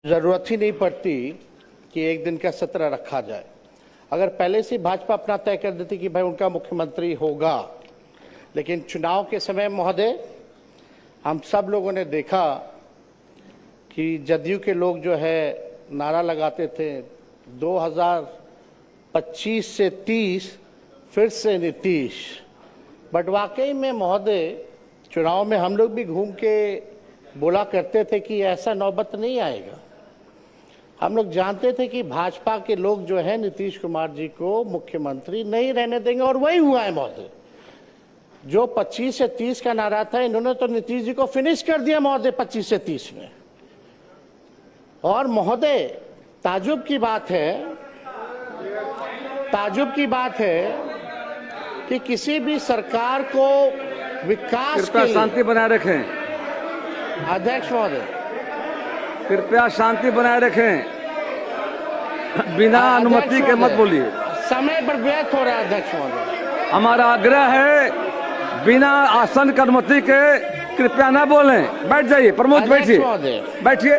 जरूरत ही नहीं पड़ती कि एक दिन का सत्र रखा जाए। अगर पहले से भाजपा अपना तय कर देती कि भाई उनका मुख्यमंत्री होगा, लेकिन चुनाव के समय महोदय हम सब लोगों ने देखा कि जदयू के लोग जो है नारा लगाते थे 2025 से 30 फिर से नीतीश। बट वाकई में महोदय चुनाव में हम लोग भी घूम के बोला करते थे कि ऐसा नौबत नहीं आएगा। हम लोग जानते थे कि भाजपा के लोग जो है नीतीश कुमार जी को मुख्यमंत्री नहीं रहने देंगे, और वही हुआ है महोदय। जो 25 से 30 का नारा था, इन्होंने तो नीतीश जी को फिनिश कर दिया महोदय 25 से 30 में। और महोदय ताजुब की बात है कि किसी भी सरकार को विकास के लिए शांति बनाए रखें। अध्यक्ष महोदय कृपया शांति बनाए रखें, बिना अनुमति के मत बोलिए। समय पर व्यर्थ हो रहा है अध्यक्ष महोदय। हमारा आग्रह है बिना आसन की अनुमति के कृपया ना बोलें। बैठ जाइए प्रमोद, बैठिए बैठिए।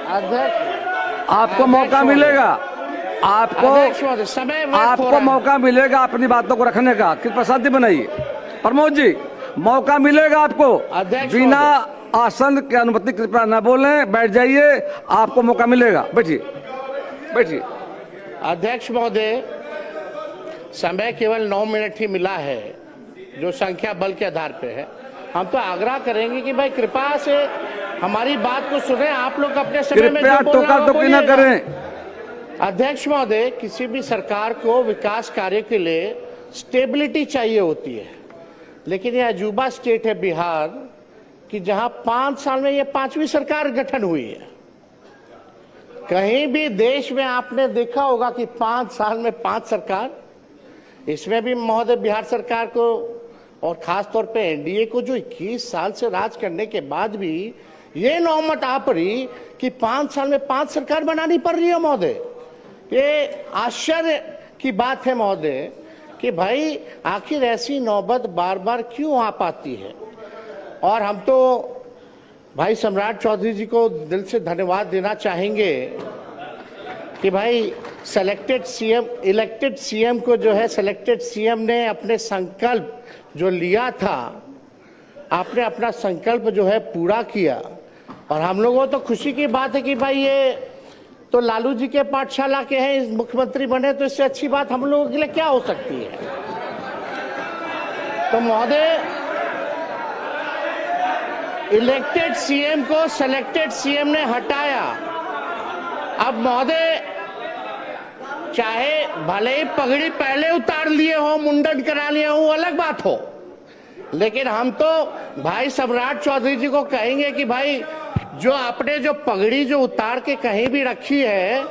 अध्यक्ष आपको मौका मिलेगा, आपको मौका मिलेगा अपनी बातों को रखने का। कृपया शांति बनाइए। प्रमोद जी, मौका मिलेगा आपको। बिना आसन की अनुमति कृपया न बोलें, बैठ जाइए, आपको मौका मिलेगा। बैठिए बैठिए। अध्यक्ष महोदय, समय केवल 9 मिनट ही मिला है, जो संख्या बल के आधार पे है। हम तो आग्रह करेंगे कि भाई कृपा से हमारी बात को सुने। आप लोग अपने समय में टोका-टोकी न करें। अध्यक्ष महोदय, किसी भी सरकार को विकास कार्य के लिए स्टेबिलिटी चाहिए होती है, लेकिन यह अजूबा स्टेट है बिहार कि जहां 5 साल में ये 5वीं सरकार गठन हुई है। कहीं भी देश में आपने देखा होगा कि 5 साल में 5 सरकार। इसमें भी महोदय बिहार सरकार को और खास तौर पे एनडीए को जो 21 साल से राज करने के बाद भी ये नौबत आ पड़ी कि 5 साल में 5 सरकार बनानी पड़ रही है महोदय। ये आश्चर्य की बात है महोदय कि भाई आखिर ऐसी नौबत बार बार क्यों आ पाती है। और हम तो भाई सम्राट चौधरी जी को दिल से धन्यवाद देना चाहेंगे कि भाई इलेक्टेड सीएम को जो है सिलेक्टेड सीएम ने अपने संकल्प जो लिया था, आपने अपना संकल्प जो है पूरा किया। और हम लोगों तो खुशी की बात है कि भाई ये तो लालू जी के पाठशाला के हैं, मुख्यमंत्री बने, तो इससे अच्छी बात हम लोगों के लिए क्या हो सकती है। तो महोदय, इलेक्टेड सीएम को सिलेक्टेड सीएम ने हटाया। अब महोदय, चाहे भले ही पगड़ी पहले उतार लिए हो, मुंडन करा लिए हो, अलग बात हो, लेकिन हम तो भाई सम्राट चौधरी जी को कहेंगे कि भाई जो आपने जो पगड़ी जो उतार के कहीं भी रखी है,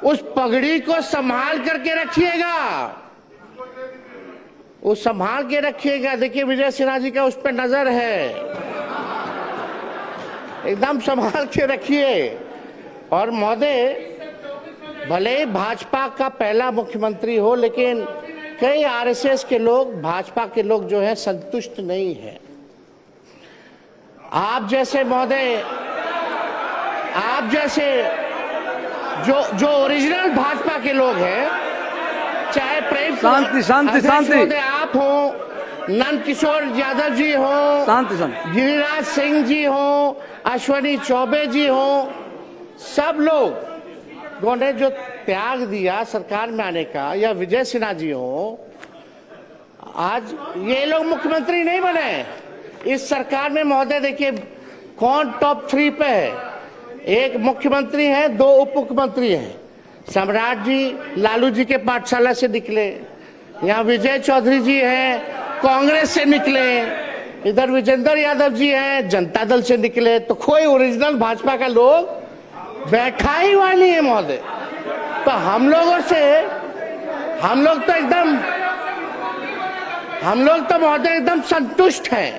उस पगड़ी को संभाल करके रखिएगा, उस संभाल के रखिएगा। देखिए विजय सिन्हा जी का उस पर नजर है, एकदम संभाल के रखिए। और महोदय, भले ही भाजपा का पहला मुख्यमंत्री हो, लेकिन कई आरएसएस के लोग, भाजपा के लोग जो है संतुष्ट नहीं है। आप जैसे महोदय, आप जैसे जो ओरिजिनल भाजपा के लोग हैं, चाहे प्रेम शांति आप हो, नंद किशोर यादव जी हो, गिरिराज सिंह जी हो, अश्वनी चौबे जी हो, सब लोगों ने जो त्याग दिया सरकार में आने का, या विजय सिन्हा जी हो, आज ये लोग मुख्यमंत्री नहीं बने इस सरकार में। महोदय देखिए कौन टॉप 3 पे है। एक मुख्यमंत्री है, 2 उप मुख्यमंत्री हैं। सम्राट जी लालू जी के पाठशाला से निकले, यहाँ विजय चौधरी जी हैं, कांग्रेस से निकले, इधर विजेंद्र यादव जी हैं, जनता दल से निकले। तो कोई ओरिजिनल भाजपा का लोग बैठा ही हुआ नहीं है महोदय। तो हम लोग तो महोदय एकदम संतुष्ट हैं,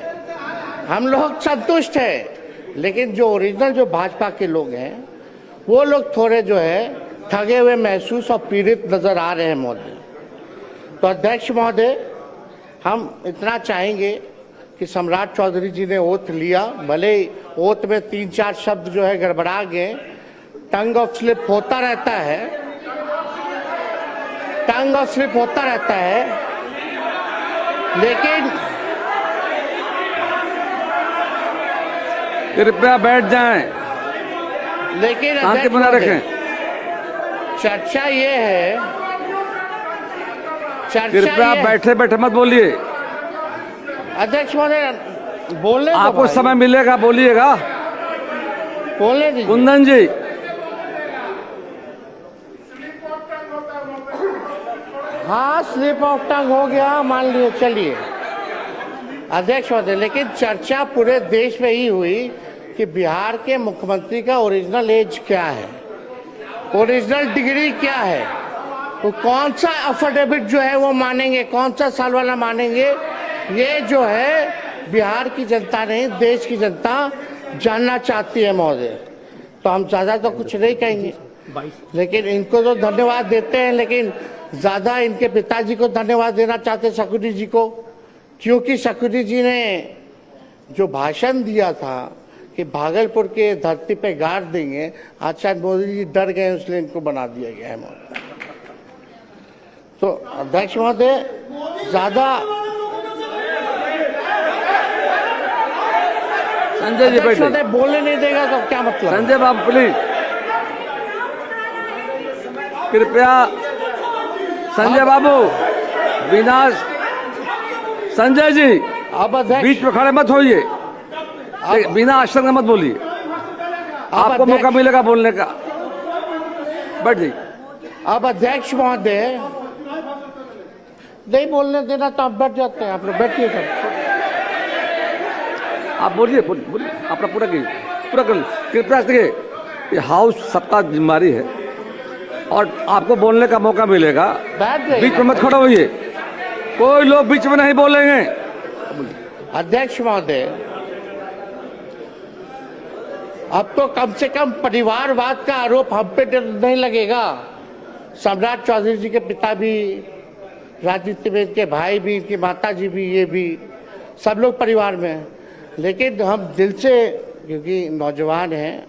हम लोग संतुष्ट हैं। लेकिन जो ओरिजिनल जो भाजपा के लोग हैं, वो लोग थोड़े जो है ठगे हुए महसूस और पीड़ित नजर आ रहे हैं महोदय। तो अध्यक्ष महोदय, हम इतना चाहेंगे कि सम्राट चौधरी जी ने ओथ लिया, भले ओथ में 3-4 शब्द जो है गड़बड़ा गए, टंग ऑफ स्लिप होता रहता है, टंग ऑफ स्लिप होता रहता है, लेकिन कृपया बैठ जाएं, लेकिन शांति बना रखें। चर्चा ये है, कृपया बैठे बैठे मत बोलिए। अध्यक्ष महोदय बोलने आपको समय मिलेगा, बोलिएगा। बोलने दीजिए। कुंदन जी, हाँ स्लिप ऑफ टंग हो गया, मान लियो, चलिए अध्यक्ष महोदय। लेकिन चर्चा पूरे देश में ही हुई कि बिहार के मुख्यमंत्री का ओरिजिनल एज क्या है, ओरिजिनल डिग्री क्या है, वो कौन सा अफिडेविट जो है वो मानेंगे, कौन सा साल वाला मानेंगे, ये जो है बिहार की जनता नहीं, देश की जनता जानना चाहती है महोदय। तो हम ज्यादा तो कुछ नहीं कहेंगे, लेकिन इनको तो धन्यवाद देते हैं, लेकिन ज्यादा इनके पिताजी को धन्यवाद देना चाहते हैं, शकुनी जी को, क्योंकि शकुनी जी ने जो भाषण दिया था कि भागलपुर के धरती पे गाड़ देंगे, आज शायद मोदी जी डर गए, इसलिए इनको बना दिया गया है महोदय। तो अध्यक्ष महोदय ज्यादा संजय जी बैठे, बोलने नहीं देगा तो क्या मतलब? संजय बाबू प्लीज, कृपया संजय बाबू, बिना संजय जी अब अध्यक्ष बीच में खड़े मत होइए, बिना आश्चर्य मत बोलिए, आपको मौका मिलेगा बोलने का, बैठ जाइए। अब अध्यक्ष महोदय नहीं बोलने देना तो आप बैठ जाते हैं, आप लोग बैठिए सब, आप बोलिए, बोलिए अपना पूरा कर, कृपया देखिए, ये हाउस सबका जिम्मेदारी है और आपको बोलने का मौका मिलेगा, बीच में मत खड़े होइए, कोई लोग बीच में नहीं बोलेंगे। अध्यक्ष महोदय अब तो कम से कम परिवारवाद का आरोप हम पे नहीं लगेगा। सम्राट चौधरी जी के पिता भी राजनीति में, इनके भाई भी, इनकी माता जी भी, ये भी सब लोग परिवार में हैं, लेकिन हम दिल से, क्योंकि नौजवान हैं,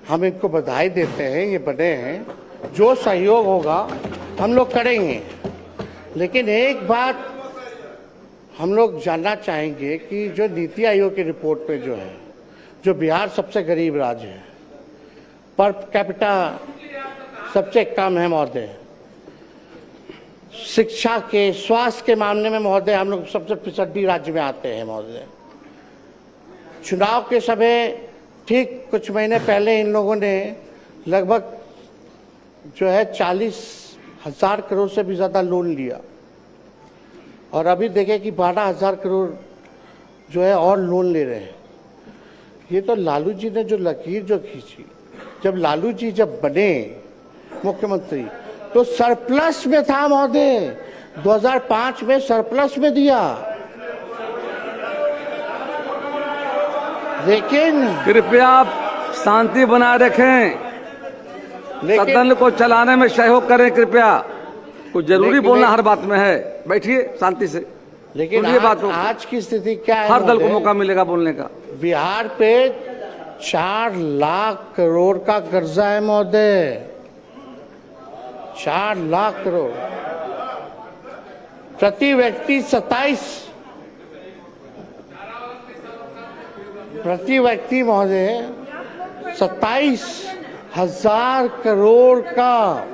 हम इनको बधाई देते हैं, ये बने हैं, जो सहयोग होगा हम लोग करेंगे। लेकिन एक बात हम लोग जानना चाहेंगे कि जो नीति आयोग की रिपोर्ट में जो है, जो बिहार सबसे गरीब राज्य है, पर कैपिटा सबसे कम है महोदय, शिक्षा के, स्वास्थ्य के मामले में महोदय हम लोग सबसे पिछड़ी राज्य में आते हैं महोदय। चुनाव के समय ठीक कुछ महीने पहले इन लोगों ने लगभग जो है 40,000 करोड़ से भी ज्यादा लोन लिया, और अभी देखें कि 12,000 करोड़ जो है और लोन ले रहे हैं। ये तो लालू जी ने जो लकीर जो खींची, जब लालू जी जब बने मुख्यमंत्री तो सरप्लस में था महोदय, 2005 में सरप्लस में दिया, लेकिन कृपया आप शांति बनाए रखें, सदन को चलाने में सहयोग करें कृपया, कुछ जरूरी बोलना हर बात में है, बैठिए शांति से। लेकिन आज की स्थिति क्या है? हर दल को मौका मिलेगा बोलने का। बिहार पे 4 लाख करोड़ का कर्जा है महोदय, 4 लाख करोड़, प्रति व्यक्ति 27,000 करोड़ का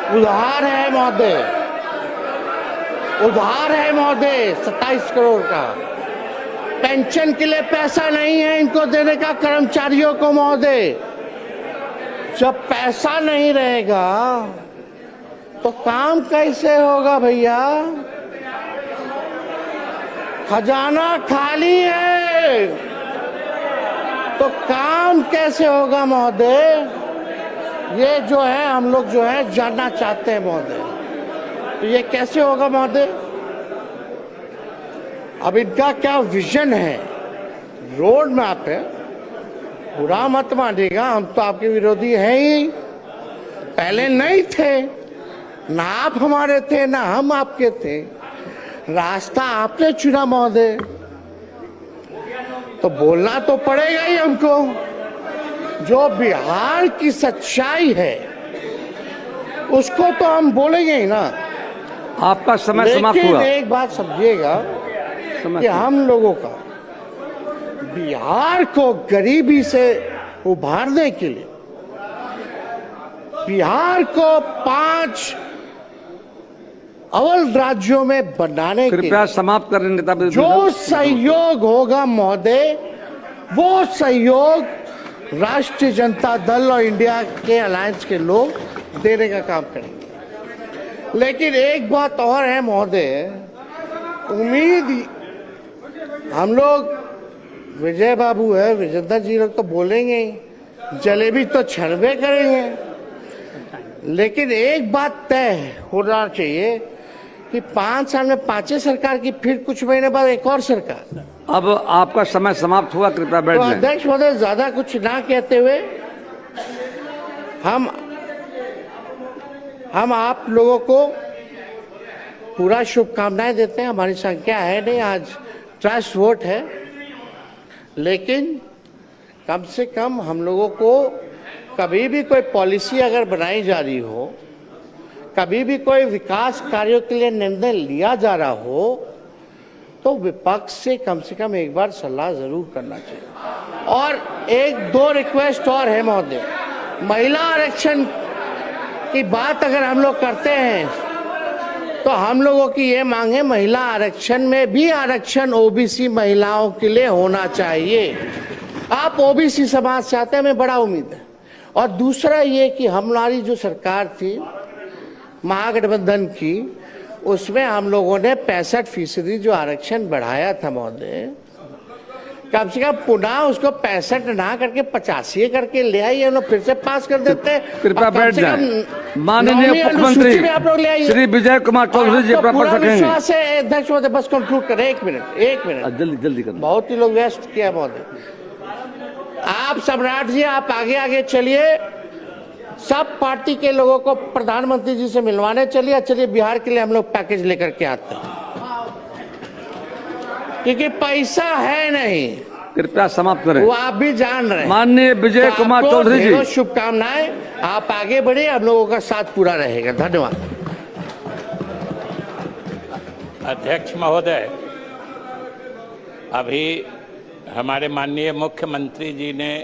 उधार है महोदय, उधार है महोदय 27 करोड़ का। पेंशन के लिए पैसा नहीं है इनको देने का कर्मचारियों को महोदय। जब पैसा नहीं रहेगा तो काम कैसे होगा भैया? खजाना खाली है तो काम कैसे होगा महोदय? ये जो है हम लोग जो है जानना चाहते हैं महोदय, तो ये कैसे होगा महोदय? अब इनका क्या विजन है, रोड मैप है, बुरा मत मानिएगा, हम तो आपके विरोधी हैं ही, पहले नहीं थे, ना आप हमारे थे ना हम आपके थे, रास्ता आपने चुना महोदय, तो बोलना तो पड़ेगा ही हमको। जो बिहार की सच्चाई है उसको तो हम बोलेंगे ही ना। आपका समय समाप्त लेकिन हुआ। एक बात समझिएगा कि हम लोगों का बिहार को गरीबी से उभारने के लिए, बिहार को 5 अव्वल राज्यों में बनाने के कृपया लिए समाप्त करें नेता प्रतिनिधि। जो सहयोग होगा महोदय, वो सहयोग राष्ट्रीय जनता दल और इंडिया के अलायंस के लोग देने का काम करेंगे। लेकिन एक बात और है महोदय, उम्मीद हम लोग, विजय बाबू है, विजेंद्र जी लोग तो बोलेंगे ही, जलेबी तो छड़बे करेंगे, लेकिन एक बात तय होना चाहिए कि 5 साल में 5 सरकार की, फिर कुछ महीने बाद एक और सरकार। अब आपका समय समाप्त हुआ, कृपया बैठ तो जाएं। अध्यक्ष महोदय, ज्यादा कुछ ना कहते हुए हम आप लोगों को पूरा शुभकामनाएं देते हैं। हमारी संख्या है नहीं, आज ट्रस्ट वोट है, लेकिन कम से कम हम लोगों को कभी भी कोई पॉलिसी अगर बनाई जा रही हो, कभी भी कोई विकास कार्यों के लिए निर्णय लिया जा रहा हो, तो विपक्ष से कम एक बार सलाह जरूर करना चाहिए। और 1-2 रिक्वेस्ट और है महोदय, महिला आरक्षण की बात अगर हम लोग करते हैं तो हम लोगों की ये मांग है, महिला आरक्षण में भी आरक्षण ओबीसी महिलाओं के लिए होना चाहिए। आप ओबीसी समाज से आते हैं, हमें बड़ा उम्मीद है। और दूसरा ये कि हमारी जो सरकार थी महागठबंधन की, उसमें हम लोगों ने 65% जो आरक्षण बढ़ाया था महोदय, कम से कम पुनः उसको 65 ना करके 85 करके ले आइए, हम लोग फिर से पास कर देते हैं। कृपया बैठ जाएं। माननीय मुख्यमंत्री आप लोग ले आइए। श्री विजय कुमार चौधरी जी अपना पढ़ सकेंगे। विश्वास है अध्यक्ष महोदय, बस कंक्लूड करें, 1 मिनट। जल्दी करें। बहुत ही लोग व्यस्त किया महोदय। आप सम्राट जी, आप आगे चलिए, सब पार्टी के लोगों को प्रधानमंत्री जी से मिलवाने चलिए बिहार के लिए हम लोग पैकेज लेकर के आते हैं, क्योंकि पैसा है नहीं। कृपया समाप्त करें। वो आप भी जान रहे हैं। माननीय विजय तो कुमार आपको चौधरी जी, ढेरों शुभकामनाएं, आप आगे बढ़े, हम लोगों का साथ पूरा रहेगा। धन्यवाद। अध्यक्ष महोदय, अभी हमारे माननीय मुख्यमंत्री जी ने